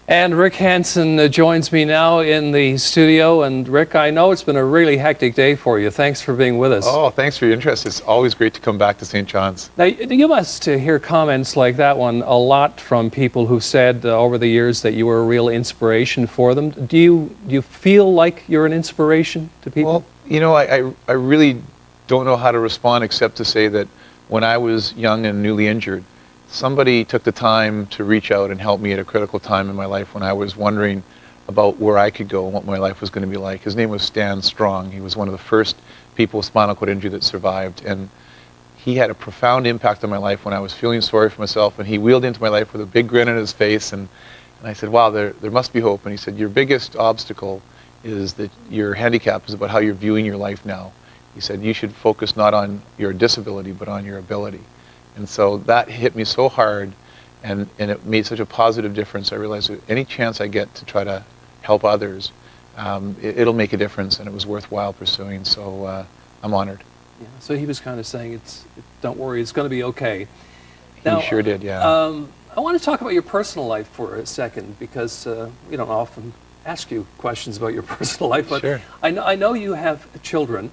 And Rick Hansen joins me now in the studio. And Rick, I know it's been a really hectic day for you. Thanks for being with us. Oh, thanks for your interest. It's always great to come back to St. John's. Now, you must hear comments like that one a lot from people who said over the years that you were a real inspiration for them. Do you feel like you're an inspiration to people? Well, you know, I really don't know how to respond except to say that when I was young and newly injured, somebody took the time to reach out and help me at a critical time in my life when I was wondering about where I could go and what my life was going to be like. His name was Stan Strong. He was one of the first people with spinal cord injury that survived, and he had a profound impact on my life when I was feeling sorry for myself, and he wheeled into my life with a big grin on his face, and I said, wow, there must be hope. And he said, your biggest obstacle is that your handicap is about how you're viewing your life now. He said, you should focus not on your disability, but on your ability. And so that hit me so hard, and it made such a positive difference. I realized that any chance I get to try to help others, it'll make a difference, and it was worthwhile pursuing. So I'm honored. Yeah, so he was kind of saying, don't worry, it's going to be okay. Now, he sure did, yeah. I want to talk about your personal life for a second, because we don't often ask you questions about your personal life, but sure. I know you have children.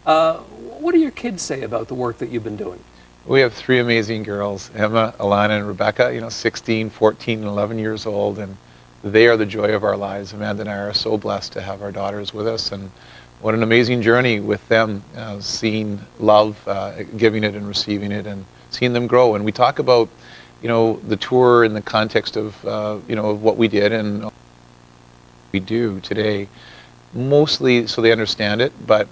What do your kids say about the work that you've been doing? We have three amazing girls, Emma, Alana, and Rebecca, 16, 14, and 11 years old, and they are the joy of our lives. Amanda and I are so blessed to have our daughters with us, and what an amazing journey with them, seeing love, giving it and receiving it, and seeing them grow. And we talk about, the tour in the context of, of what we did and we do today, mostly so they understand it, but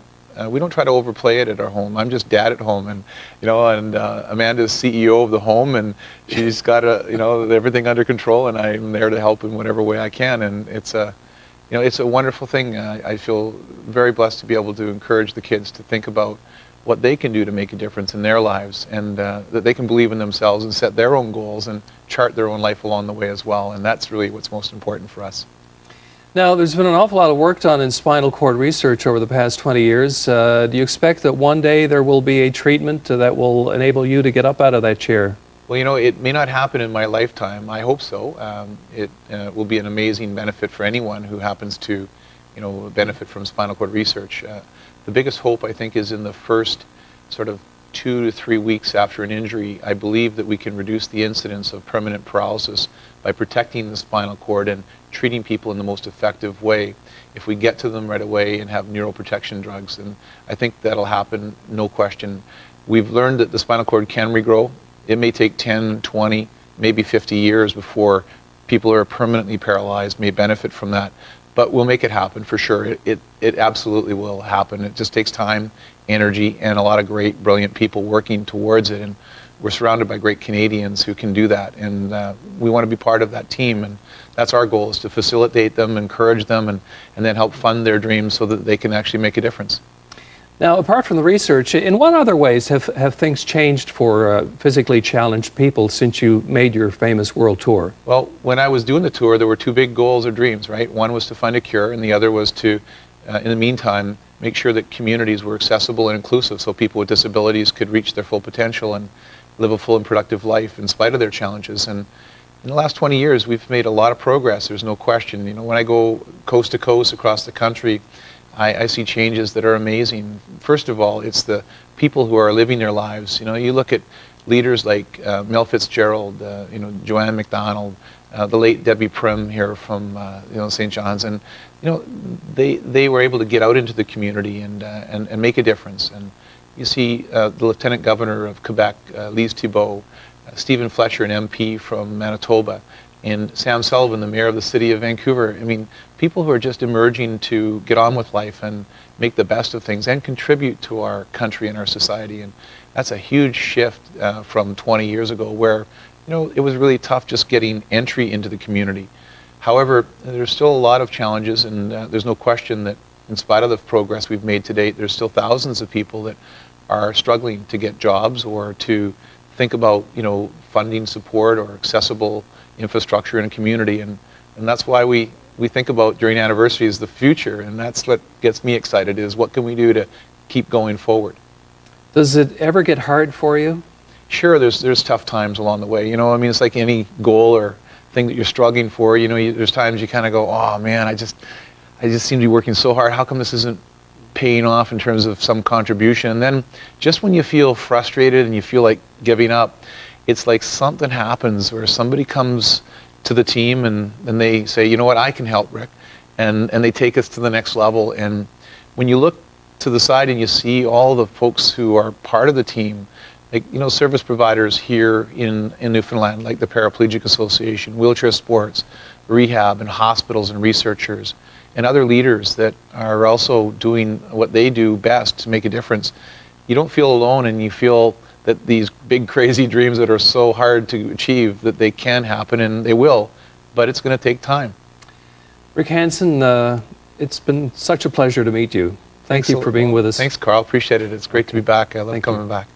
we don't try to overplay it at our home. I'm just dad at home, and Amanda's CEO of the home, and she's got everything under control, and I'm there to help in whatever way I can. And it's a wonderful thing. I feel very blessed to be able to encourage the kids to think about what they can do to make a difference in their lives, and that they can believe in themselves and set their own goals and chart their own life along the way as well. And that's really what's most important for us. Now, there's been an awful lot of work done in spinal cord research over the past 20 years. Do you expect that one day there will be a treatment that will enable you to get up out of that chair? Well, it may not happen in my lifetime. I hope so. It will be an amazing benefit for anyone who happens to, benefit from spinal cord research. The biggest hope, I think, is in the first sort of 2 to 3 weeks after an injury. I believe that we can reduce the incidence of permanent paralysis by protecting the spinal cord and treating people in the most effective way if we get to them right away and have neuroprotection drugs. And I think that'll happen, no question. We've learned that the spinal cord can regrow. It may take 10, 20, maybe 50 years before people who are permanently paralyzed may benefit from that. But we'll make it happen for sure. It absolutely will happen. It just takes time, energy, and a lot of great, brilliant people working towards it. And we're surrounded by great Canadians who can do that. And we want to be part of that team. And that's our goal, is to facilitate them, encourage them, and then help fund their dreams so that they can actually make a difference. Now, apart from the research, in what other ways have things changed for physically challenged people since you made your famous world tour? Well, when I was doing the tour, there were two big goals or dreams, right? One was to find a cure, and the other was to, in the meantime, make sure that communities were accessible and inclusive so people with disabilities could reach their full potential and live a full and productive life in spite of their challenges. And in the last 20 years, we've made a lot of progress, there's no question. When I go coast to coast across the country, I see changes that are amazing. First of all, it's the people who are living their lives. You look at leaders like Mel Fitzgerald, Joanne MacDonald, the late Debbie Prim here from St. John's, and they were able to get out into the community and make a difference. And you see the Lieutenant Governor of Quebec, Lise Thibault, Stephen Fletcher, an MP from Manitoba, and Sam Sullivan, the mayor of the city of Vancouver. I mean, people who are just emerging to get on with life and make the best of things and contribute to our country and our society. And that's a huge shift from 20 years ago, where it was really tough just getting entry into the community. However, there's still a lot of challenges, and there's no question that in spite of the progress we've made to date, there's still thousands of people that are struggling to get jobs or to think about funding support or accessible infrastructure in a community, and that's why we think about during anniversaries the future, and that's what gets me excited, is what can we do to keep going forward. Does it ever get hard for you? Sure, there's tough times along the way. I mean, it's like any goal or thing that you're struggling for. You know, there's times you kind of go, oh man, I just seem to be working so hard. How come this isn't paying off in terms of some contribution? And then just when you feel frustrated and you feel like giving up, it's like something happens where somebody comes to the team and they say, you know what, I can help, Rick. And they take us to the next level. And when you look to the side and you see all the folks who are part of the team, like, you know, service providers here in Newfoundland, like the Paraplegic Association, wheelchair sports, rehab, and hospitals and researchers, and other leaders that are also doing what they do best to make a difference, you don't feel alone, and you feel that these big crazy dreams that are so hard to achieve, that they can happen, and they will, but it's going to take time. Rick Hansen, it's been such a pleasure to meet you. Thank you for being with us. Thanks, Karl. Appreciate it. It's great to be back. I love coming back.